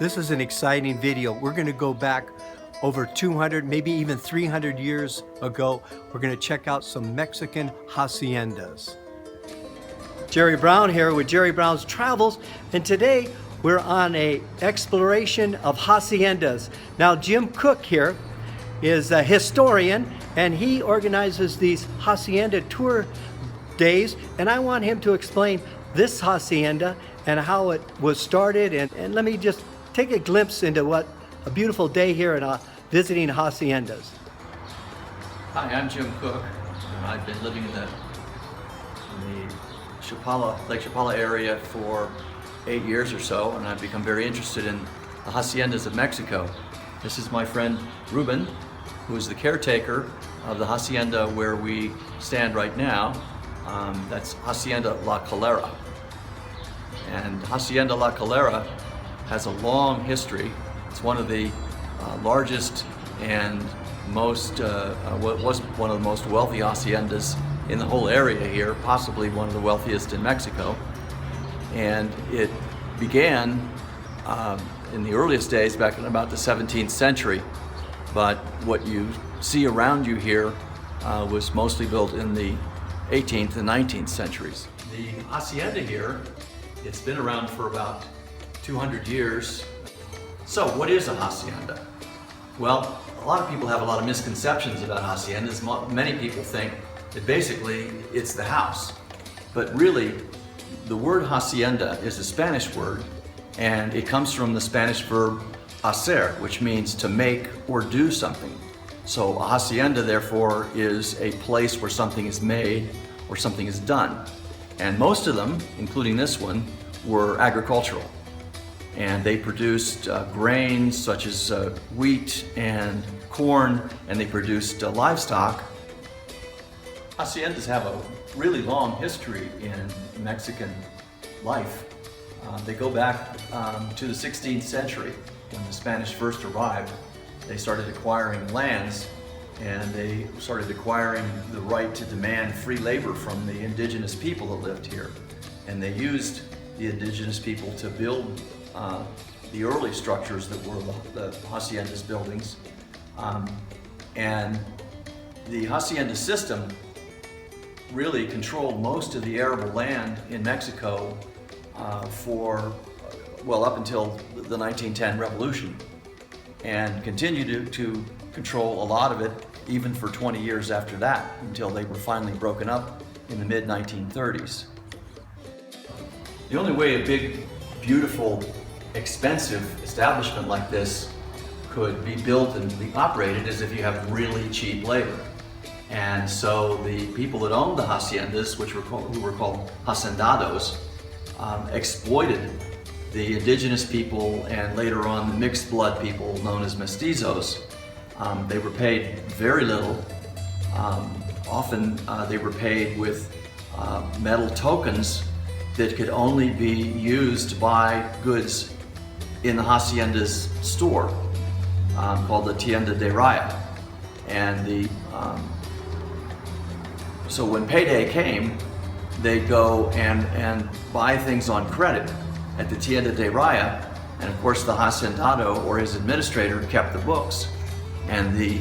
This is an exciting video. We're going to go back over 200, maybe even 300 years ago. We're going to check out some Mexican haciendas. Jerry Brown here with Jerry Brown's Travels, and today we're on a exploration of haciendas. Now Jim Cook here is a historian, and he organizes these hacienda tour days, and I want him to explain this hacienda and how it was started, and let me just take a glimpse into what a beautiful day here in visiting haciendas. Hi, I'm Jim Cook. I've been living in the Chapala, Lake Chapala area for 8 years or so, and I've become very interested in the haciendas of Mexico. This is my friend Ruben, who is the caretaker of the hacienda where we stand right now. That's Hacienda La Calera. And Hacienda La Calera has a long history. It's one of the largest and was one of the most wealthy haciendas in the whole area here, possibly one of the wealthiest in Mexico. And it began in the earliest days back in about the 17th century. But what you see around you here was mostly built in the 18th and 19th centuries. The hacienda here, it's been around for about 200 years. So what is a hacienda? Well, a lot of people have a lot of misconceptions about haciendas. Many people think that basically it's the house. But really, the word hacienda is a Spanish word, and it comes from the Spanish verb hacer, which means to make or do something. So a hacienda, therefore, is a place where something is made or something is done. And most of them, including this one, were agricultural. And they produced grains such as wheat and corn, and they produced livestock. Haciendas have a really long history in Mexican life. They go back to the 16th century when the Spanish first arrived. They started acquiring lands, and they started acquiring the right to demand free labor from the indigenous people that lived here. And they used the indigenous people to build the early structures that were the haciendas buildings. And the hacienda system really controlled most of the arable land in Mexico up until the 1910 revolution, and continued to control a lot of it even for 20 years after that, until they were finally broken up in the mid-1930s. The only way a big, beautiful, expensive establishment like this could be built and be operated is if you have really cheap labor. And so the people that owned the haciendas, who were called hacendados, exploited the indigenous people and later on the mixed blood people known as mestizos. They were paid very little. Often they were paid with metal tokens that could only be used to buy goods in the hacienda's store, called the Tienda de Raya. And so when payday came, they'd go and buy things on credit at the Tienda de Raya, and of course the hacendado or his administrator kept the books. And the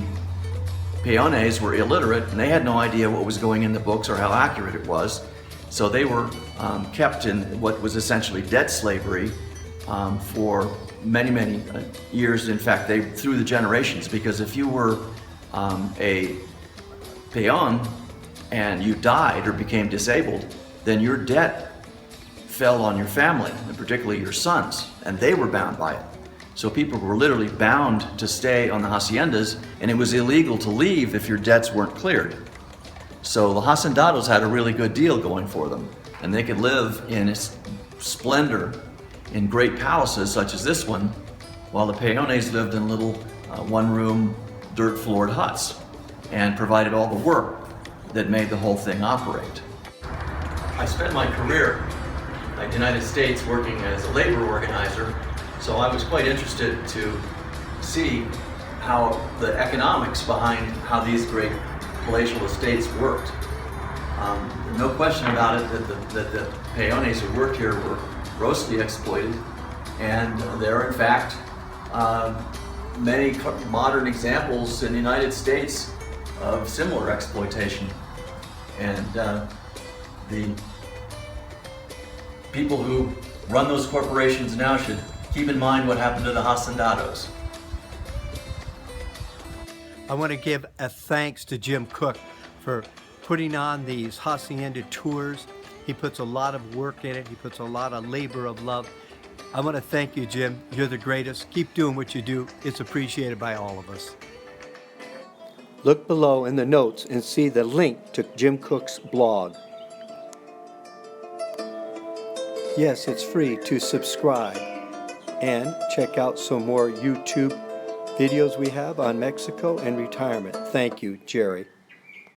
peones were illiterate, and they had no idea what was going in the books or how accurate it was. So they were kept in what was essentially debt slavery for many, many years. In fact, through the generations, because if you were a peon and you died or became disabled, then your debt fell on your family, and particularly your sons, and they were bound by it. So people were literally bound to stay on the haciendas, and it was illegal to leave if your debts weren't cleared. So the hacendados had a really good deal going for them, and they could live in splendor in great palaces such as this one, while the peones lived in little one-room, dirt-floored huts and provided all the work that made the whole thing operate. I spent my career in the United States working as a labor organizer, so I was quite interested to see how the economics behind how these great palatial estates worked. No question about it that the peones who worked here were grossly exploited. And there are, in fact, many modern examples in the United States of similar exploitation. And the people who run those corporations now should keep in mind what happened to the Hacendados. I want to give a thanks to Jim Cook for putting on these Hacienda tours. He puts a lot of work in it. He puts a lot of labor of love. I want to thank you, Jim. You're the greatest. Keep doing what you do. It's appreciated by all of us. Look below in the notes and see the link to Jim Cook's blog. Yes, it's free to subscribe. And check out some more YouTube videos we have on Mexico and retirement. Thank you, Jerry.